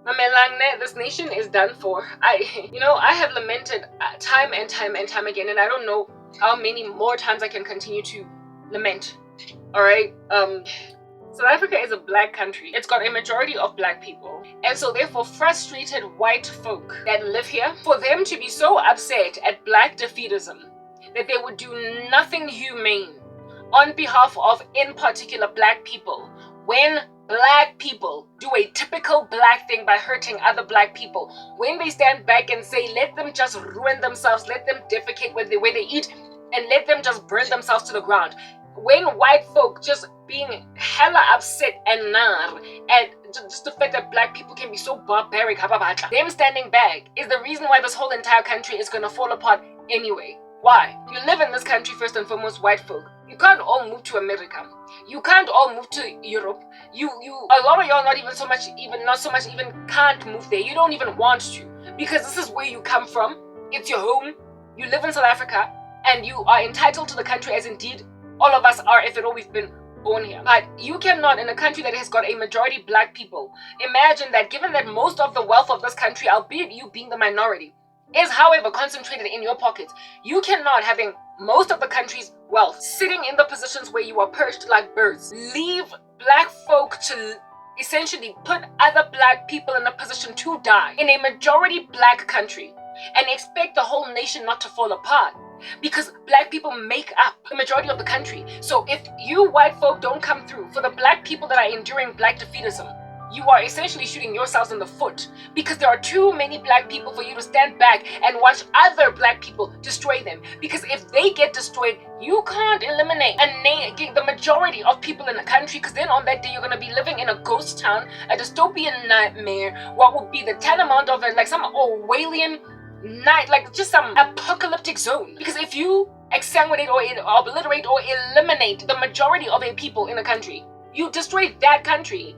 Mamelangne, this nation is done for. I have lamented time and time and time again, and I don't know how many more times I can continue to lament. All right. South Africa is a black country. It's got a majority of black people. And so therefore frustrated white folk that live here, for them to be so upset at black defeatism that they would do nothing humane on behalf of, in particular, black people, when black people do a typical black thing by hurting other black people, when they stand back and say, let them just ruin themselves, let them defecate where they eat, and let them just burn themselves to the ground. When white folk just being hella upset and nar at just the fact that black people can be so barbaric, them standing back is the reason why this whole entire country is gonna fall apart anyway. Why? You live in this country, first and foremost, white folk. You can't all move to America. You can't all move to Europe. A lot of y'all not so much even can't move there. You don't even want to, because this is where you come from. It's your home. You live in South Africa, and you are entitled to the country, as indeed all of us are, if at all we've been born here. But you cannot, in a country that has got a majority black people, imagine that given that most of the wealth of this country, albeit you being the minority, is however concentrated in your pockets, you cannot, having most of the country's wealth sitting in the positions where you are perched like birds, leave black folk to essentially put other black people in a position to die in a majority black country and expect the whole nation not to fall apart. Because black people make up the majority of the country. So if you white folk don't come through for the black people that are enduring black defeatism, you are essentially shooting yourselves in the foot, because there are too many black people for you to stand back and watch other black people destroy them. Because if they get destroyed, you can't eliminate the majority of people in the country, because then on that day you're going to be living in a ghost town, a dystopian nightmare, what would be the tantamount of like some Orwellian night, like just some apocalyptic zone. Because if you exsanguinate or obliterate or eliminate the majority of a people in a country, you destroy that country.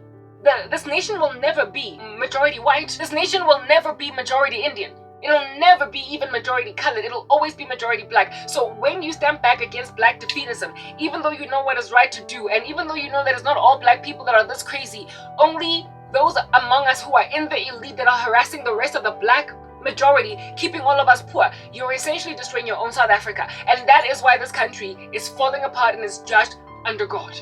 This nation will never be majority white. This nation will never be majority Indian. It'll never be even majority colored. It'll always be majority black. So when you stand back against black defeatism, even though you know what is right to do, and even though you know that it's not all black people that are this crazy, only those among us who are in the elite that are harassing the rest of the black majority, keeping all of us poor, you're essentially destroying your own South Africa. And that is why this country is falling apart and is judged under God.